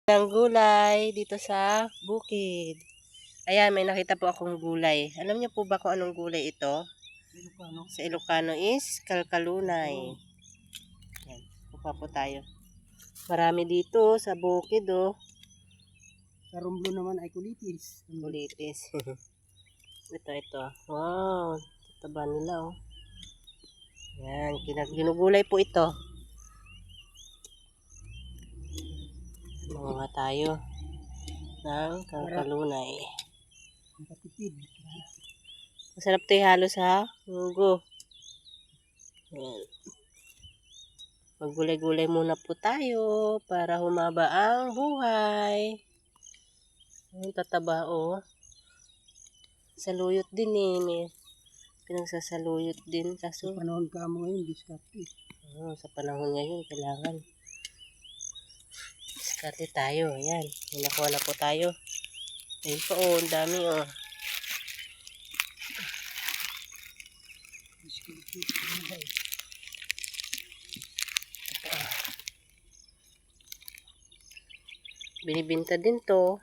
Ng gulay dito sa bukid. Ayan, may nakita po akong gulay. Alam niyo po ba kung anong gulay ito? Sa Ilocano is kalkalunay. Ayan, kuha po tayo. Marami dito sa bukid, oh. Sa Romblon naman ay kulitis. Kulitis. ito. Wow, taba nila, oh. Ayan, ginugulay po ito. Mga tayo ng kalkalunay. Nakatipid. Masarap ito ihalo sa mugo. Ayan. Maggulay-gulay muna po tayo para humaba ang buhay. Ayan, tataba, oh. Saluyot din eh. May pinagsasaluyot din. Kaso, Sa panahon ka mo ngayon, diskarte. sa panahon ngayon, kailangan diskarte tayo. Ayan, may nakuha na po tayo. Ayun po, oh, ang dami, oh. Binibinta din to.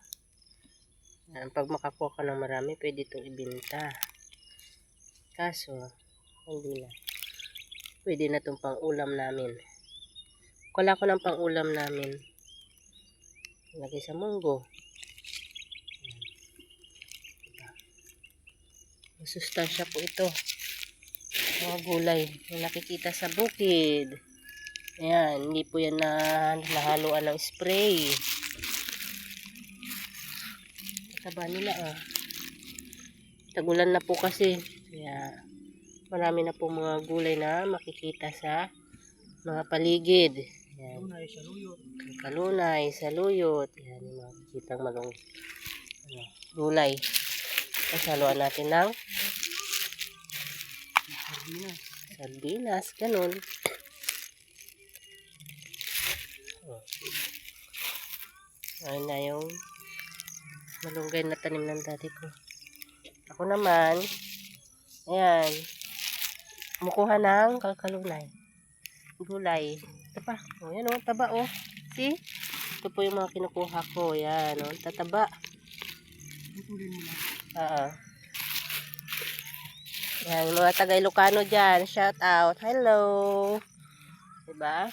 Pag makakuha ka ng marami, pwede itong ibinta. Kaso, hindi na. Pwede na itong pang-ulam namin. Wala ko ng pang-ulam namin. Lagay sa munggo. Masustansya po ito. Mga gulay na nakikita sa bukid. Ayan, hindi po yan na nahaluan ng spray. Taba nila, oh. Tagulan na po kasi. Kaya, marami na po mga gulay na makikita sa mga paligid. Ayan. Kalunay, saluyot. Ayan, yung makikita magong gulay. Tapos haluan natin ng sardinas, ganun. Ayun na yung malunggay na tanim ng daddy ko. Ako naman, ayan, kumukuha ng kalkalunay. Gulay. Ito pa. O, yan o, taba o. See? Ito po yung mga kinukuha ko. Yan o, tataba. Yan, yung mga taga Ilocano dyan. Shout out. Hello. Diba?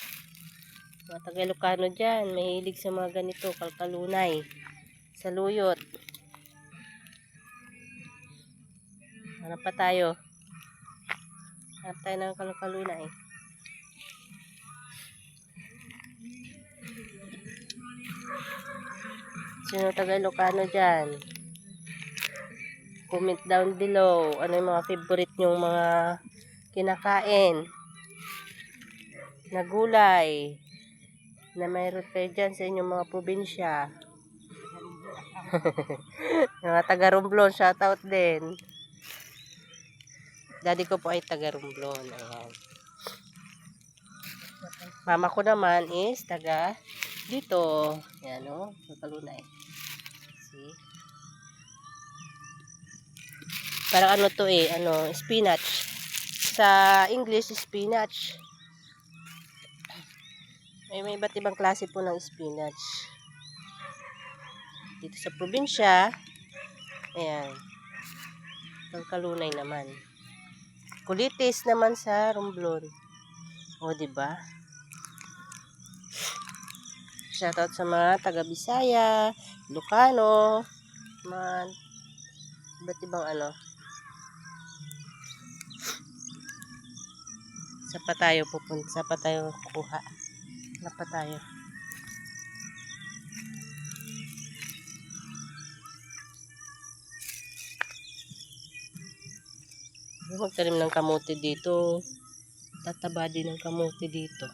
Mga taga Ilocano dyan. Mahilig sa mga ganito. Kalkalunay. Saluyot. Hanap pa tayo. Hanap tayo ng kalkalunay. Sino taga Ilocano dyan? Comment down below. Ano yung mga favorite nyong mga kinakain na gulay na mayroon kayo dyan sa inyong mga probinsya. Mga taga Romblon, shoutout din. Daddy ko po ay taga Romblon. Ayan. Mama ko naman is taga dito. Ayan o, kalunay. See? Parang ano to eh, ano, spinach. Sa English, spinach. May iba't ibang klase po ng spinach. Dito sa probinsya, ayan, kalunay naman. Kulitis naman sa Romblon. O, diba? Shoutout sa mga taga Bisaya, Ilocano, mga iba't ibang ano. Sapa tayo pupunta, sapa tayo kukuha. Sapa tayo. Magtanim ng kamote dito. Tataba din ng kamote dito.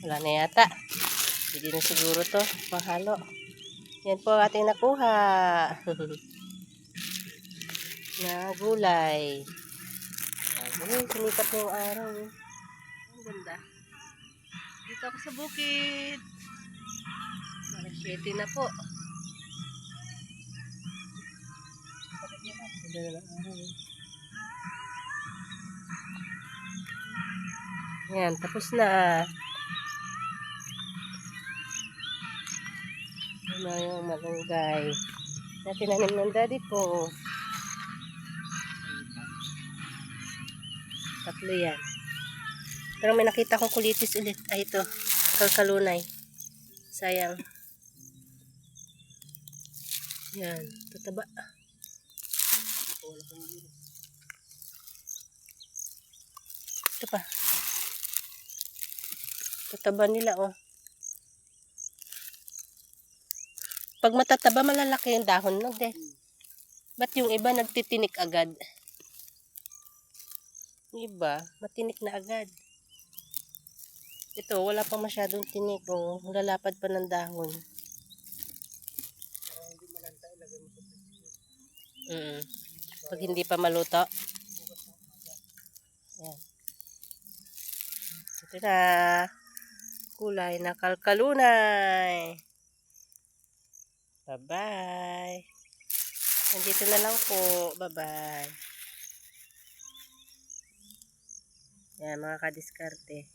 Wala na yata. Hindi na siguro to mahalo. Yan po ating nakuha. Na gulay. Ayan, sumikat na yung araw. Ang ganda. Dito ako sa bukid. Alas 7 na po. Ganda na ng araw. Yan, tapos na. Yan na yung malunggay. Na tinanim ng daddy ko. Tatlo yan. Pero may nakita kong kulitis ulit. Ay, ito. Kalkalunay. Sayang. Yan. Tataba. Ito pa. Tataba nila, oh. Pag matataba, malalaki yung dahon, no? Ba't yung iba nagtitinik agad? Yung iba, matinik na agad. Ito, wala pa masyadong tinik, oh. Lalapad pa ng dahon. Pag hindi pa maluto. Ayan. Ito na. Kulay na kalkalunay. Bye-bye. Nandito na lang po. Bye-bye. Yan, mga kadiskarte.